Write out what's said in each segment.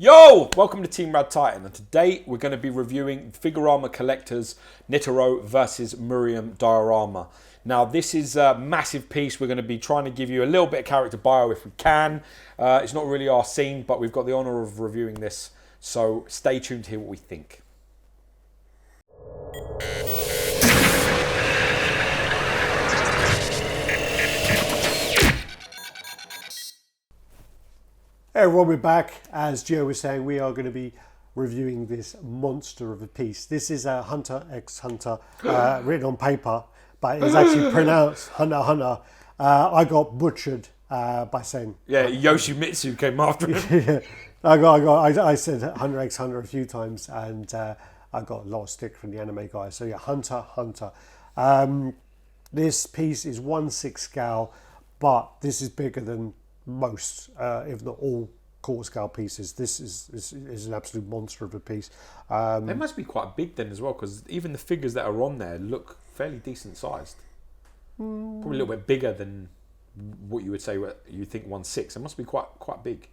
Yo! Welcome to Team Rad Titan, and today we're going to be reviewing Figurama Collector's Netero versus Meruem diorama. Now, this is a massive piece. We're going to be trying to give you a little bit of character bio if we can. It's not really our scene, but we've got the honour of reviewing this, so stay tuned to hear what we think. Hey everyone, we're back. As Gio was saying, we are going to be reviewing this monster of a piece. This is a Hunter x Hunter written on paper, but it's actually pronounced Hunter Hunter. I got butchered by saying... Yeah, Yoshimitsu came after him. I said Hunter x Hunter a few times, and I got a lot of stick from the anime guys. So yeah, Hunter Hunter. This piece is 1/6 scale, but this is bigger than most, if not all, quarter scale pieces. This is an absolute monster of a piece. They must be quite big then as well, because even the figures that are on there look fairly decent sized. Probably a little bit bigger than what you would say you think 1/6. It must be quite big.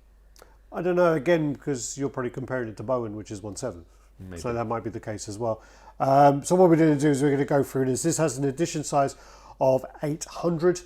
I don't know, again, because you're probably comparing it to Bowen, which is 1/7. Maybe. So that might be the case as well. So what we're going to do is we're going to go through this. This has an edition size of 800.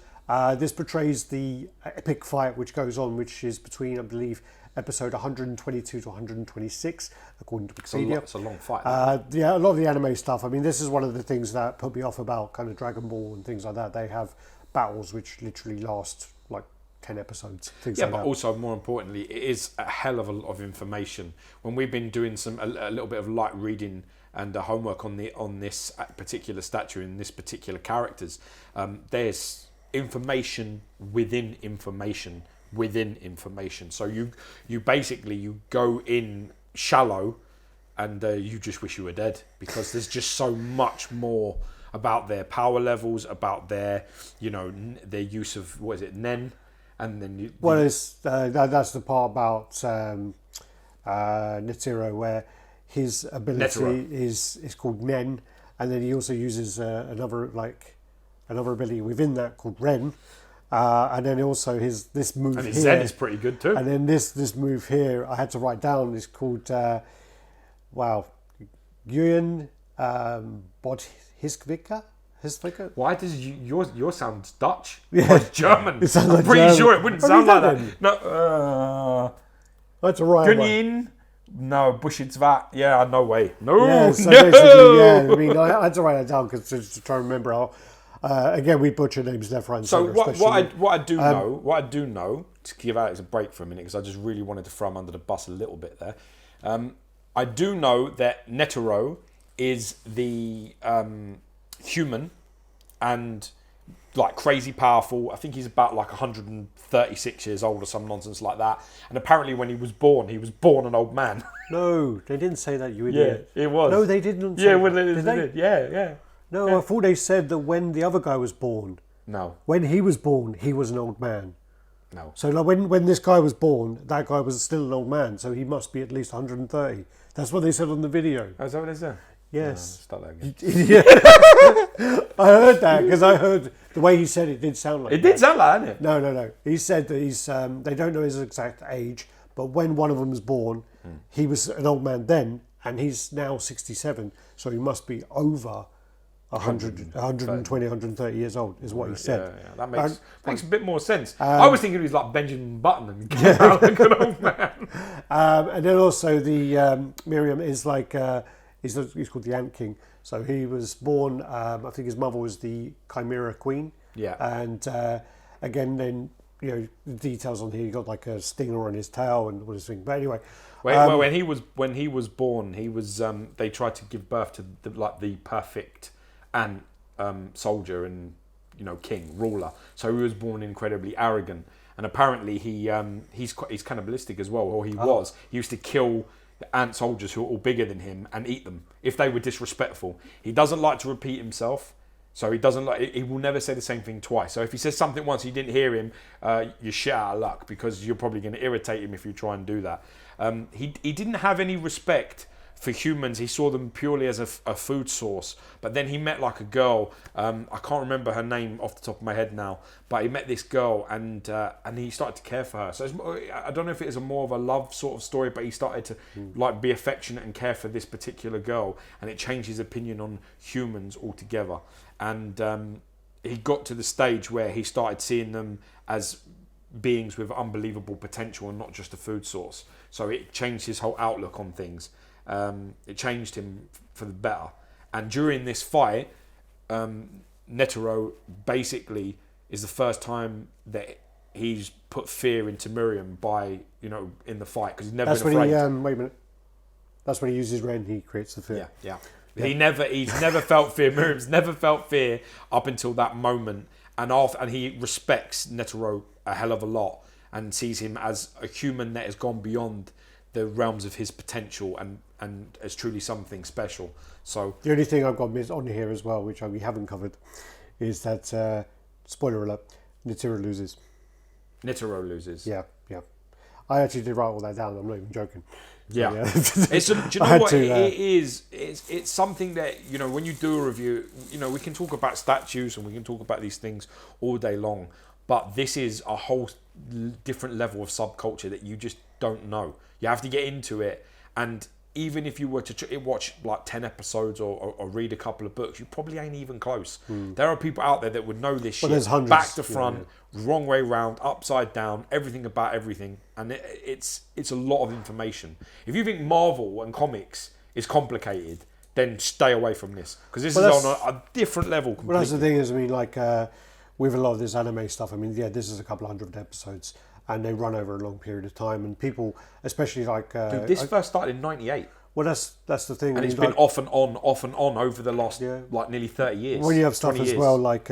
This portrays the epic fight which goes on, which is between, I believe, episode 122 to 126, according to Wikipedia. It's a long fight. Yeah, a lot of the anime stuff. I mean, this is one of the things that put me off about kind of Dragon Ball and things like that. They have battles which literally last like 10 episodes. Things yeah, like but that. also more importantly, it is a hell of a lot of information. When we've been doing a little bit of light reading and homework on this particular statue and this particular characters, there's information within information within information. So you basically go in shallow and you just wish you were dead, because there's just so much more about their power levels, about their their use of nen, and then that's the part about Netero, where his ability is called nen, and then he also uses another ability within that called Ren, and then also this move and his here. Zen is pretty good too. And then this move here, I had to write down, is called Guyen Bod Hiskvika. Why does your sound Dutch? Yeah. Or German? It sounds I'm like pretty German. sure it wouldn't What sound have like you that. No. That's a right one. Gunyin. No, Bushitsvat. Yeah, no way. No. Yeah, so no. basically, yeah. I mean, I had to write that down because to try and remember how. Again, we butcher names left, right, and So centre. what I do know, to give Alex a break for a minute, because I just really wanted to throw him under the bus a little bit there. I do know that Netero is the human and like crazy powerful. I think he's about like 136 years old or some nonsense like that. And apparently when he was born an old man. No, they didn't say that, you idiot. Yeah, it was. No, they didn't say Yeah, well, that. they did. Yeah. No, Yeah. I thought they said that when the other guy was born, No. when he was born, he was an old man. No. So like when this guy was born, that guy was still an old man, so he must be at least 130. That's what they said on the video. Oh, is that what it said? Yes. Start that again. Yeah. I heard that because I heard the way he said it did sound like It that. did sound like that, didn't it? No. He said that he's they don't know his exact age, but when one of them was born, he was an old man then, and he's now 67, so he must be over 120, 130 years old, is what he said. Yeah. That makes a bit more sense. I was thinking he was like Benjamin Button and came out like an old man. And then also the Meruem is like he's called the Ant King. So he was born. I think his mother was the Chimera Queen. Yeah. And again, then the details on here. He got like a stinger on his tail and all this thing. But anyway, when he was born, he was they tried to give birth to the perfect ant soldier and king ruler. So he was born incredibly arrogant, and apparently he's cannibalistic as well, or he was. He used to kill ant soldiers who are all bigger than him and eat them if they were disrespectful. He doesn't like to repeat himself, so he will never say the same thing twice. So if he says something once, you didn't hear him, you're shit out of luck, because you're probably going to irritate him if you try and do that. He didn't have any respect for humans, he saw them purely as a food source. But then he met like a girl. I can't remember her name off the top of my head now. But he met this girl, and he started to care for her. So I don't know if it is a more of a love sort of story, but he started to like be affectionate and care for this particular girl, and it changed his opinion on humans altogether. And he got to the stage where he started seeing them as beings with unbelievable potential and not just a food source. So it changed his whole outlook on things. It changed him for the better. And during this fight, Netero basically is the first time that he's put fear into Meruem by, in the fight, because he's never been afraid. Wait a minute. That's when he uses Ren, he creates the fear. Yeah. He's never felt fear. Meruem's never felt fear up until that moment. And he respects Netero a hell of a lot and sees him as a human that has gone beyond the realms of his potential and as truly something special. So the only thing I've got on here as well, which we haven't covered, is that spoiler alert: Netero loses. Netero loses. Yeah. I actually did write all that down. I'm not even joking. Yeah. Yeah. Do you know what it is? It's something that, when you do a review, we can talk about statues and we can talk about these things all day long, but this is a whole different level of subculture that you just don't know. You have to get into it, and even if you were to watch like 10 episodes or read a couple of books, you probably ain't even close. There are people out there that would know this shit back to front, wrong way round, upside down, everything about everything, and it's a lot of information. If you think Marvel and comics is complicated, then stay away from this, because this is on a different level completely. Well, that's the thing is, with a lot of this anime stuff, this is a couple of 100 episodes, and they run over a long period of time, and people, especially like... Dude, this first started in 98. Well, that's the thing. And it's been off and on over the last, nearly 30 years. When you have stuff as well, like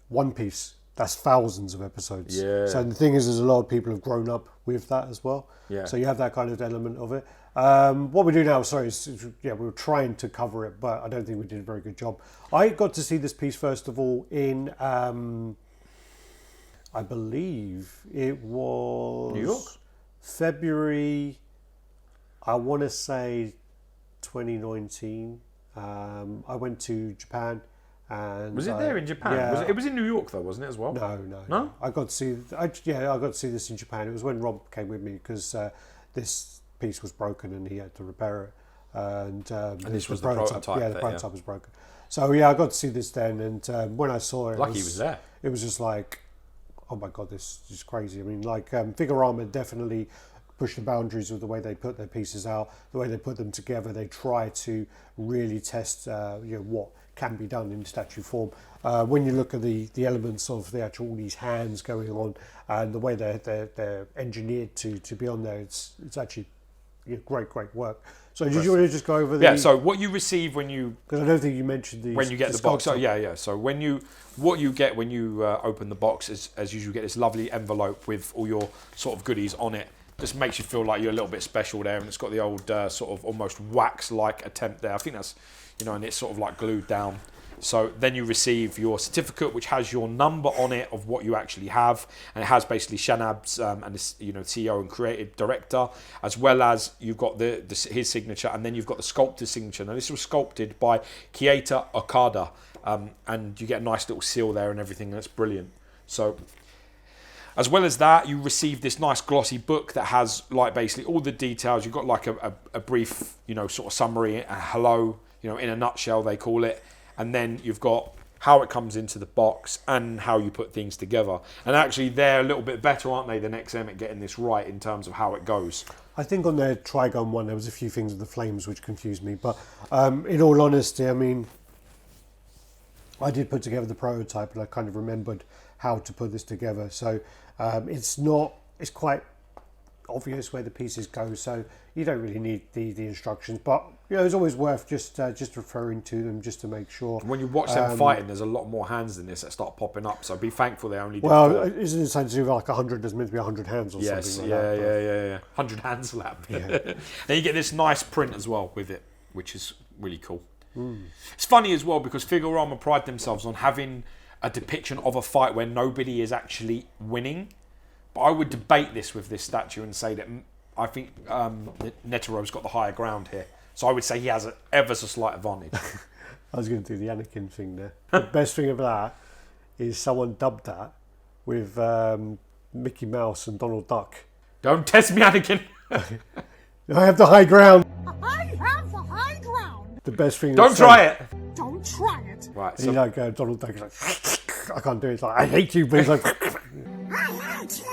One Piece, that's thousands of episodes. Yeah. So the thing is, there's a lot of people who've grown up with that as well. Yeah. So you have that kind of element of it. What we do now, we were trying to cover it, but I don't think we did a very good job. I got to see this piece, first of all, in... I believe it was New York? February, I want to say 2019. I went to Japan, and was it there in Japan? Yeah, it was in New York though, wasn't it, as well? No. I got to see this in Japan. It was when Rob came with me, because this piece was broken and he had to repair it. And this was the prototype. Yeah, the prototype was broken. So I got to see this then, and when I saw it, Lucky he was there. It was just like, oh my god, this is crazy. Figurama definitely pushed the boundaries of the way they put their pieces out, the way they put them together. They try to really test what can be done in statue form. When you look at the elements of the actual, all these hands going on, and the way they're engineered to be on there, it's actually great work. So did you want to just go over the... Yeah, so what you receive when you... Because I don't think you mentioned when you get the box. So So what you get when you open the box is, as usual, you get this lovely envelope with all your sort of goodies on it. Just makes you feel like you're a little bit special there, and it's got the old sort of almost wax-like attempt there. I think that's, and it's sort of like glued down. So then you receive your certificate, which has your number on it of what you actually have, and it has basically Shanab's and this, CEO and creative director, as well as you've got his signature, and then you've got the sculptor's signature. Now this was sculpted by Keita Okada, and you get a nice little seal there and everything, and it's brilliant. So as well as that, you receive this nice glossy book that has like basically all the details. You've got like a brief, sort of summary, a hello, in a nutshell they call it. And then you've got how it comes into the box and how you put things together. And actually, they're a little bit better, aren't they, than XM at getting this right in terms of how it goes. I think on their Trigon one, there was a few things with the flames which confused me. But in all honesty, I did put together the prototype, and I kind of remembered how to put this together. So it's quite obvious where the pieces go. So you don't really need the instructions. But it's always worth just referring to them just to make sure. When you watch them fighting, there's a lot more hands than this that start popping up. So be thankful they only did four. Isn't it something to do with like 100? There's meant to be 100 hands or something like that. Yeah. 100 hand slap. Yeah. Then you get this nice print as well with it, which is really cool. It's funny as well because Figurama pride themselves on having a depiction of a fight where nobody is actually winning. But I would debate this with this statue and say that I think Netero's got the higher ground here. So I would say he has an ever so slight advantage. I was going to do the Anakin thing there. The best thing of that is someone dubbed that with Mickey Mouse and Donald Duck. Don't test me, Anakin. I have the high ground. I have the high ground. The best thing. Don't try it. Don't try it. Right. So, Donald Duck is like, I can't do it. It's like, I hate you, but he's like, I hate you.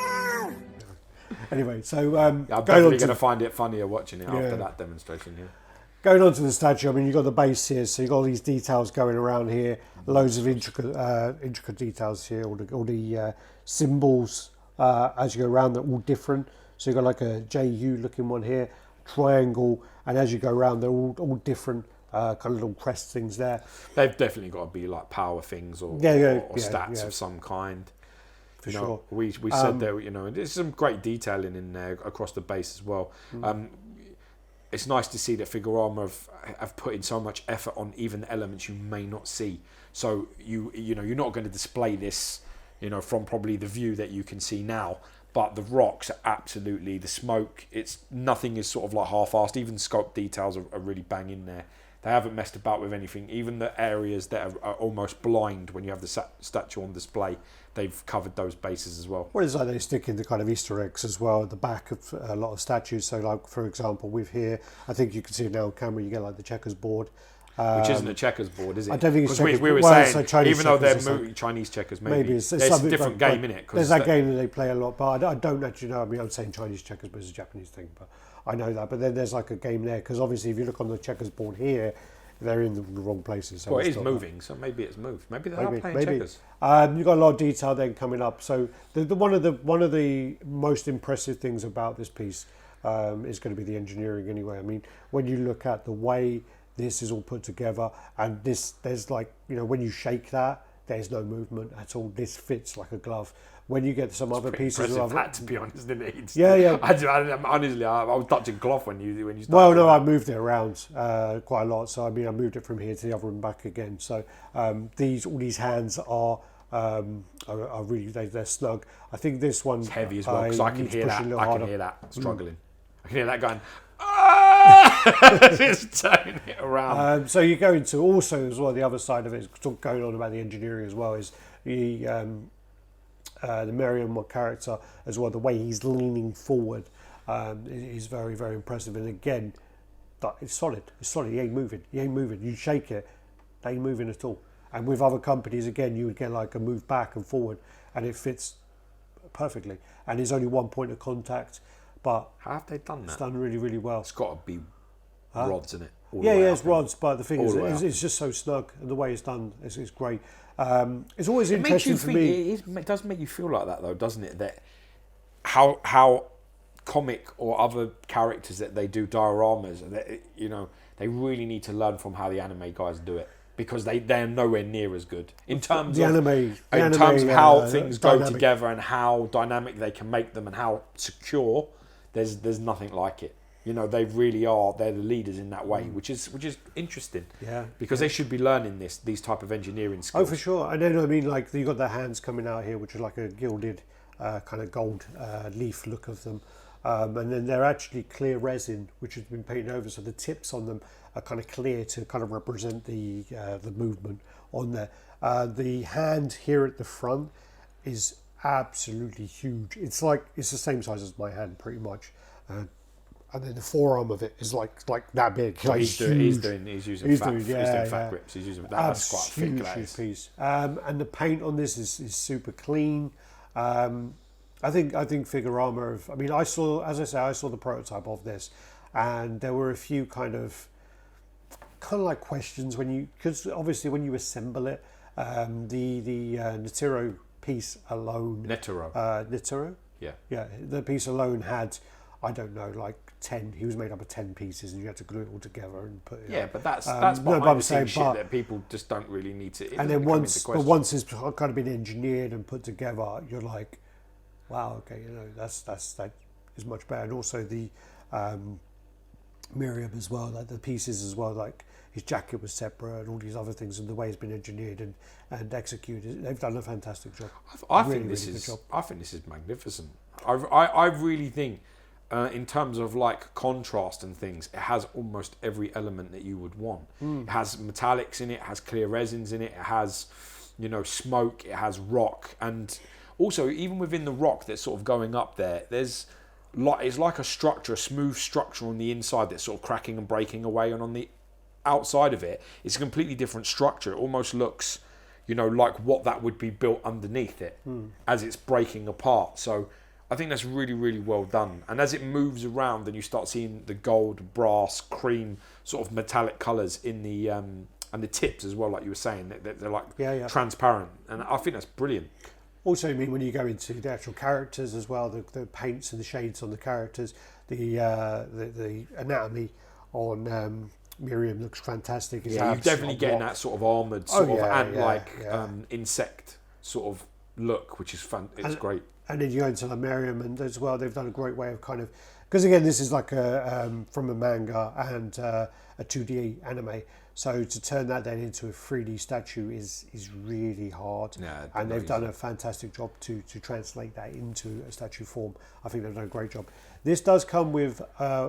anyway. So I'm definitely going to find it funnier watching it after that demonstration. Yeah. Going on to the statue, I mean, you've got the base here, so you've got all these details going around here, loads of intricate details here, all the symbols as you go around, they're all different. So you've got like a JU looking one here, triangle, and as you go around, they're all different kind of little crest things there. They've definitely got to be like power things or stats of some kind. For sure. We said there, there's some great detailing in there across the base as well. It's nice to see that Figurama have put in so much effort on even the elements you may not see. So you're not going to display this, from probably the view that you can see now. But the rocks are absolutely, the smoke. Nothing is sort of like half-assed. Even sculpt details are really bang in there. They haven't messed about with anything. Even the areas that are almost blind when you have the statue on display, they've covered those bases as well. Well, it's like they stick in the kind of Easter eggs as well at the back of a lot of statues. So, like for example, with here, I think you can see it now on camera. You get like the checkers board, which isn't a checkers board, is it? I don't think it's checkers. We were saying, even though they're Chinese checkers, maybe it's a different game in it. There's that game that they play a lot, but I don't actually know. I mean, I'm saying Chinese checkers, but it's a Japanese thing. But I know that. But then there's like a game there because obviously, if you look on the checkers board here, they're in the wrong places. So well, it is moving, so maybe it's moved. Maybe they're not playing checkers. You've got a lot of detail then coming up. So one of the most impressive things about this piece is going to be the engineering anyway. I mean, when you look at the way this is all put together, and there's like, when you shake that, there's no movement at all. This fits like a glove. When you get some other pieces of that, to be honest, didn't it? Yeah. Honestly, I was touching cloth when you started. Well, no, I moved it around quite a lot. So I mean, I moved it from here to the other and back again. So all these hands are really they're snug. I think this one it's heavy as well because I can hear that struggling. I can hear that going. Just turning it around. So you go into also as well the other side of it, going on about the engineering as well, is the Meruem character as well. The way he's leaning forward is very, very impressive. And again, it's solid. It's solid. He ain't moving. You shake it, they ain't moving at all. And with other companies, again, you would get like a move back and forward, and it fits perfectly. And there's only one point of contact. But how have they done that? It's done really, really well. It's got to be rods in it. It's rods, but the thing is, it's just so snug, and the way it's done is great. It's always interesting for me. It does make you feel like that, though, doesn't it? That how comic or other characters that they do dioramas, they really need to learn from how the anime guys do it. Because they're nowhere near as good in terms of how things go together and how dynamic they can make them and how secure. There's nothing like it. They really are. They're the leaders in that way, which is interesting. Yeah. Because they should be learning these type of engineering skills. Oh, for sure. And then I mean, like you got the hands coming out here, which is like a gilded kind of gold leaf look of them, and then they're actually clear resin, which has been painted over, so the tips on them are kind of clear to kind of represent the movement on there. The hand here at the front is absolutely huge. It's the same size as my hand, pretty much. And then the forearm of it is like that big. Like he's using fat grips. He's using that's quite thick. Huge piece. And the paint on this is super clean. I think Figurama. I mean, I saw the prototype of this, and there were a few kind of like questions because obviously when you assemble it, the Netero piece alone. Netero. Yeah. The piece alone had, I don't know, like 10. He was made up of 10 pieces, and you had to glue it all together and put it. Yeah, but that's behind the scenes shit that people just don't really need to. And then once it's kind of been engineered and put together, you're like, wow, okay, that is much better. And also the Meruem as well, like the pieces as well, like his jacket was separate and all these other things, and the way it's been engineered and executed, they've done a fantastic job. I think this is magnificent. I really think in terms of like contrast and things, it has almost every element that you would want. It has metallics in it, it has clear resins in it, it has, you know, smoke, it has rock, and also even within the rock that's sort of going up there, there's like, it's like a structure, a smooth structure on the inside that's sort of cracking and breaking away, and on the outside of it, it's a completely different structure. It almost looks, you know, like what that would be built underneath it as it's breaking apart. So I think that's really, really well done. And as it moves around, then you start seeing the gold, brass, cream, sort of metallic colours in the and the tips as well, like you were saying. They're like transparent, and I think that's brilliant. Also, I mean, when you go into the actual characters as well, the paints and the shades on the characters, the anatomy on Meruem looks fantastic. Yeah, you're definitely getting that sort of armoured, sort of ant-like insect sort of look, which is fun. It's great. And then you go into the Meruem, and as well, they've done a great way of kind of, because again, this is like from a manga and a 2D anime. So to turn that then into a 3D statue is really hard. Yeah, and they've done a fantastic job to translate that into a statue form. I think they've done a great job. This does come with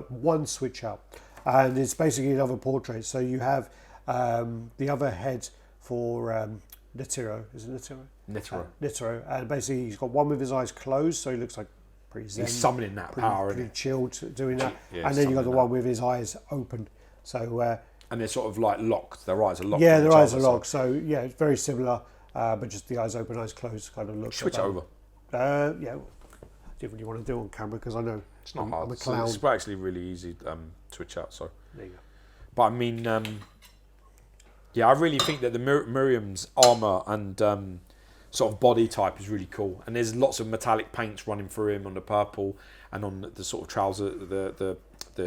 one switch out, and it's basically another portrait. So you have the other head for Netero. Is it Netero? Netero. And basically he's got one with his eyes closed, so he looks like pretty zen. He's summoning that power. Pretty chilled doing that. Yeah, and then you've got the one with his eyes open. So... and they're sort of like locked. Their eyes are locked. Yeah, their eyes are locked. So yeah, it's very similar, but just the eyes open, eyes closed kind of look. Switch it over. Yeah, different you want to do on camera, because I know it's not hard. I'm a clown. It's actually really easy to switch out. So there you go. But I mean, yeah, I really think that the Meruem's armor and sort of body type is really cool. And there's lots of metallic paints running through him on the purple and on the sort of trouser, the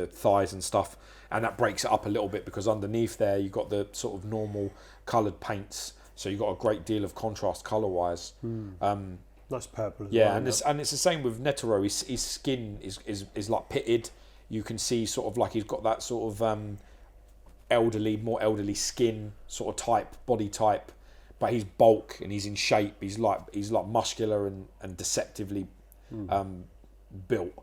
thighs and stuff. And that breaks it up a little bit, because underneath there you've got the sort of normal coloured paints, so you've got a great deal of contrast colour-wise. Nice purple as well. Yeah, and it's the same with Netero. His skin is like pitted. You can see sort of like he's got that sort of more elderly skin sort of type, body type, but he's bulk and he's in shape. He's like muscular and deceptively built,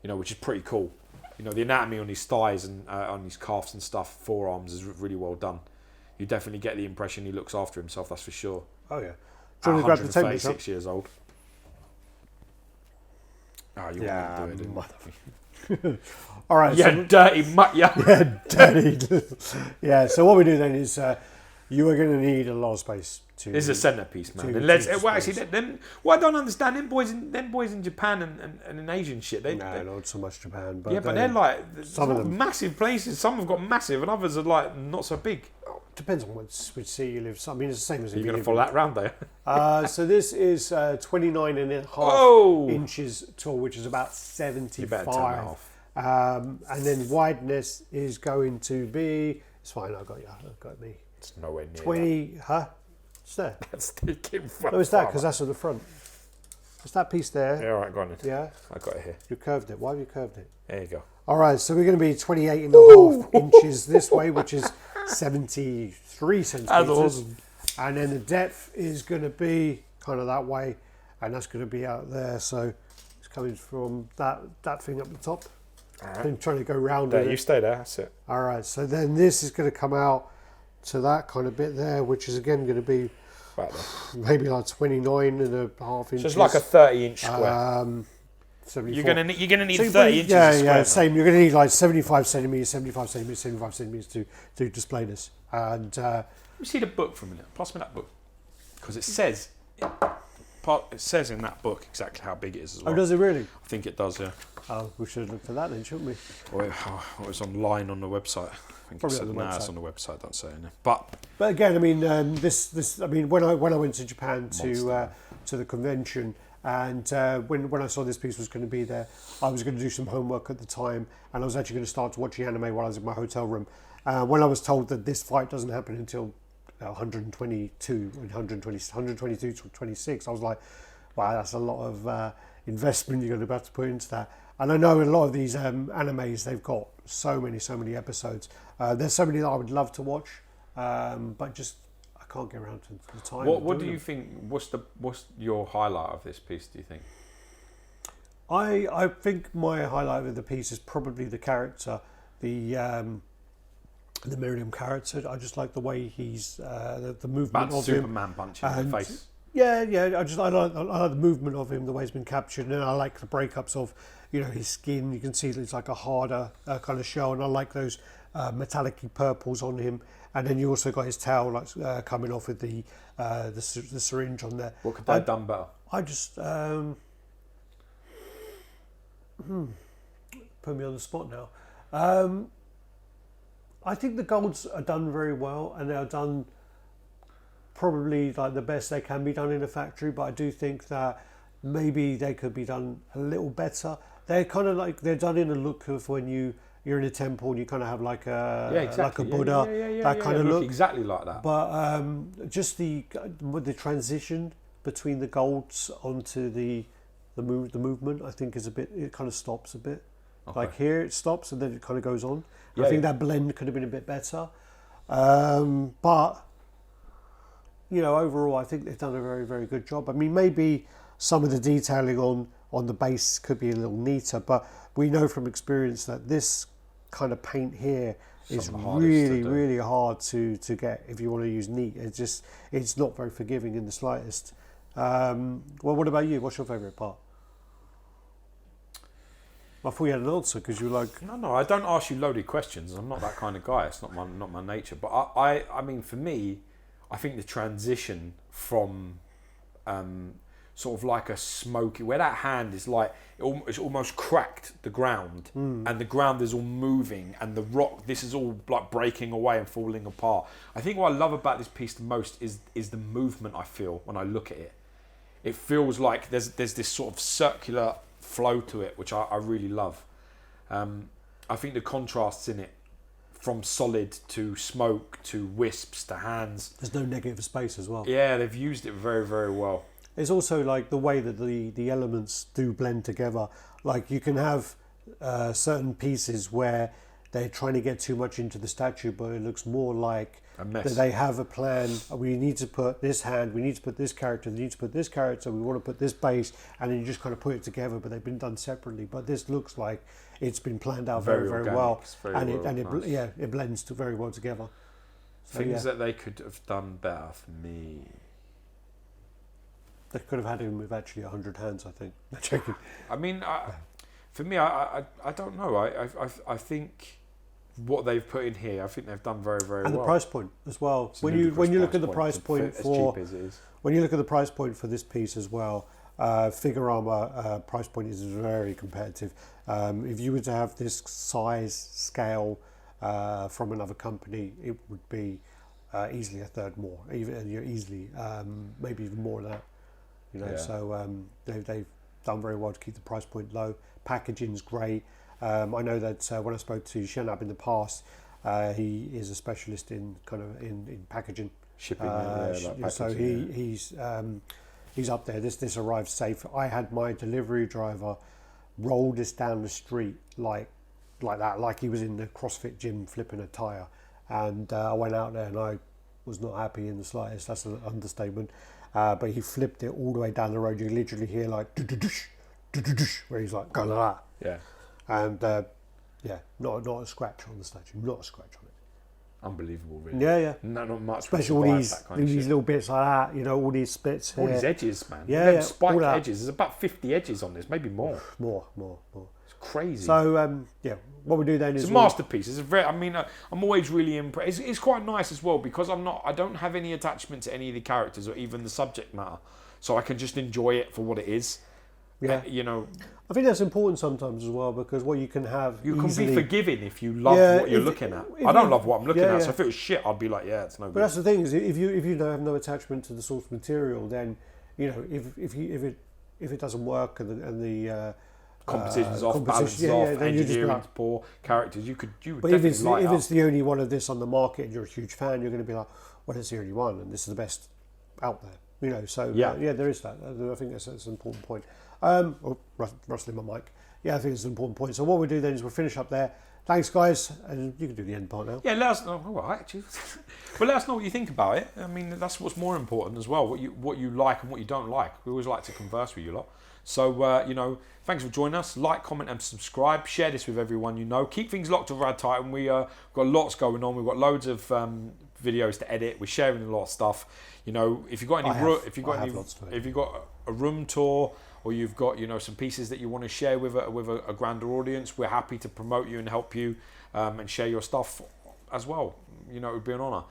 you know, which is pretty cool. You know, the anatomy on his thighs and on his calves and stuff, forearms, is really well done. You definitely get the impression he looks after himself, that's for sure. Oh, yeah. At 136 years old. Oh, you want me to do it, All right. Yeah, so, dirty mutt, yeah. Yeah, dirty. Yeah, so what we do then is you are going to need a lot of space to... This is a centerpiece, man. And what I don't understand, them boys in Japan and in Asian shit, they're not so much Japan, but... Yeah, but they're like... Some of them... massive places. Some have got massive and others are like not so big. Depends on which city you live. I mean, it's the same as... You're going to follow that round there. So this is 29.5 inches tall, which is about 75. You better turn that off. And then wideness is going to be... It's fine, I've got me. It's nowhere near 20... that. Huh? It's there. That's taking front. No, it's that, because that's on the front. It's that piece there. Yeah, all right, go on then. Yeah? I got it here. You curved it. Why have you curved it? There you go. All right, so we're going to be 28.5 inches this way, which is 73 centimetres. That's awesome. And then the depth is going to be kind of that way, and that's going to be out there. So it's coming from that thing up the top. All right. I'm trying to go round it. You stay there, that's it. All right, so then this is going to come out to that kind of bit there, which is again going to be maybe like 29.5 inches. So it's like a 30-inch square. 74. You're gonna need 30 inches. Yeah, same. You're going to need like 75 centimeters, 75 centimeters, 75 centimeters to display this. And let me see the book for a minute. Pass me that book, because it says in that book exactly how big it is as well. Oh, does it really? I think it does. Yeah. Oh, we should have looked for that then, shouldn't we? Well, it was online on the website. I think Probably it said on the website. It's on the website. Don't say it. But again, I mean, this. I mean, when I went to Japan to the convention, and when I saw this piece was going to be there, I was going to do some homework at the time, and I was actually going to start to watch the anime while I was in my hotel room. When I was told that this fight doesn't happen until 122 to 26, I was like, wow, that's a lot of investment you're going to have to put into that. And I know a lot of these animes, they've got so many episodes. There's so many that I would love to watch, but just I can't get around to the time. What do you think? What's your highlight of this piece? Do you think? I think my highlight of the piece is probably the character, the Meruem character. I just like the way he's the movement About of him. Superman punching in the face. Yeah. I like the movement of him, the way he's been captured, and I like the breakups of, his skin. You can see that it's like a harder kind of shell, and I like those metallic-y purples on him. And then you also got his tail like coming off with the syringe on there. What could they have done better? I just put me on the spot now. I think the golds are done very well, and they are done probably like the best they can be done in a factory. But I do think that maybe they could be done a little better. They're kind of like they're done in a look of when you're in a temple and you kind of have like like a Buddha, that kind of look. Exactly like that. But just the transition between the golds onto the movement, I think is a bit. It kind of stops a bit. Okay. Like here, it stops and then it kind of goes on. I think that blend could have been a bit better. But overall, I think they've done a very, very good job. I mean, maybe some of the detailing on the base could be a little neater, but we know from experience that this kind of paint here is really, really hard to get if you want to use neat. It's not very forgiving in the slightest. Well, what about you? What's your favourite part? I thought you had an answer because you were like... No, I don't ask you loaded questions. I'm not that kind of guy. It's not my nature. But I mean, for me, I think the transition from sort of like a smoky, where that hand is like, it's almost cracked the ground, and the ground is all moving, and the rock, this is all like breaking away and falling apart. I think what I love about this piece the most is the movement I feel when I look at it. It feels like there's this sort of circular flow to it, which I really love. I think the contrasts in it, from solid to smoke to wisps to hands. There's no negative space as well. Yeah, they've used it very, very well. It's also like the way that the elements do blend together. Like you can have certain pieces where they're trying to get too much into the statue, but it looks more like that they have a plan. We need to put this hand, we need to put this character, we need to put this character, we want to put this base, and then you just kind of put it together, but they've been done separately. But this looks like it's been planned out very, very well. It blends very well together. So, things that they could have done better for me. They could have had him with actually 100 hands, I think. No joking. I mean, for me, I don't know. I think what they've put in here, I think they've done very, very well. And the price point as well. When you look at the price point for, as cheap as it is. When you look at the price point for this piece as well, Figurama price point is very competitive. If you were to have this size scale from another company, it would be easily a third more. Easily, maybe even more than that. So they've done very well to keep the price point low. Packaging's great. I know that when I spoke to Shenab in the past, he is a specialist in in packaging, shipping. So he's up there. This arrived safe. I had my delivery driver roll this down the street like that, like he was in the CrossFit gym flipping a tire. And I went out there and I was not happy in the slightest. That's an understatement. But he flipped it all the way down the road. You literally hear like where he's like going like that. Yeah. And not a scratch on the statue. Not a scratch on it. Unbelievable, really. Yeah. Not much. Especially all these little bits like that. All these spits. All these edges, man. Yeah. Spiked edges. There's about 50 edges on this, maybe more. More. It's crazy. So what we do then is it's a masterpiece. It's a very. I mean, I'm always really impressed. It's quite nice as well because I don't have any attachment to any of the characters or even the subject matter, so I can just enjoy it for what it is. Yeah. I think that's important sometimes as well because what you can have. You can be forgiving if you love what you're looking at. I don't love what I'm looking at, so if it was shit, I'd be like, it's no good. But that's the thing is, if you don't have no attachment to the source material, then if it doesn't work and the composition's off, balance off, engineering's poor, characters, you would but definitely if it's the only one of this on the market and you're a huge fan, you're going to be like, well, it's the only one and this is the best out there. There is that. I think that's an important point. Rustling my mic. Yeah, I think it's an important point. So what we'll do then is we'll finish up there. Thanks, guys, and you can do the end part now. Yeah, let us know. All right, actually, but let us know what you think about it. I mean, that's what's more important as well. What you like and what you don't like. We always like to converse with you lot. So, you know, thanks for joining us. Like, comment, and subscribe. Share this with everyone you know. Keep things locked to Rad Titan. We've got lots going on. We've got loads of videos to edit. We're sharing a lot of stuff. You know, if you've got a room tour, or you've got, you know, some pieces that you want to share with a grander audience, we're happy to promote you and help you and share your stuff as well. You know, it would be an honour.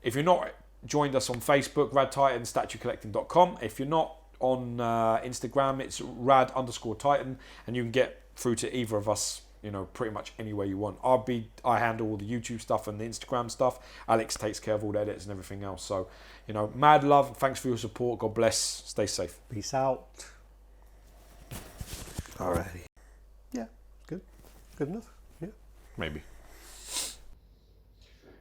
If you're not joined us on Facebook, radtitanstatuecollecting.com. If you're not on Instagram, it's rad_titan, and you can get through to either of us, you know, pretty much anywhere you want. I handle all the YouTube stuff and the Instagram stuff. Alex takes care of all the edits and everything else. So, you know, mad love. Thanks for your support. God bless. Stay safe. Peace out. Alrighty. Yeah, good. Good enough. Yeah. Maybe.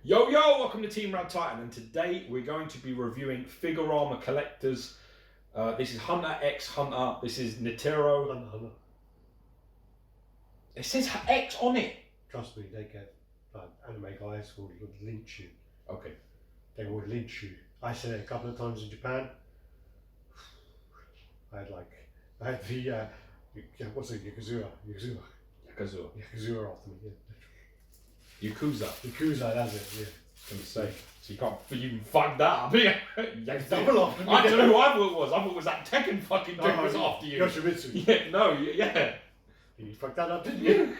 Yo, welcome to Team Rad Titan, and today we're going to be reviewing Figurama Collectors. This is Hunter x Hunter. This is Netero. Hunter. It says X on it. Trust me, they get anime guys who would lynch you. Okay. They would lynch you. I said it a couple of times in Japan. I had the what's it, Yakuza after me. Yeah. Yakuza, that's it. Yeah. I was gonna say, so you can't even fuck that up. Yeah. Double off. I don't know who I thought it was. I thought it was that Tekken fucking dude was after you. Yoshimitsu. Yeah. No. Yeah. You fucked that up, didn't you?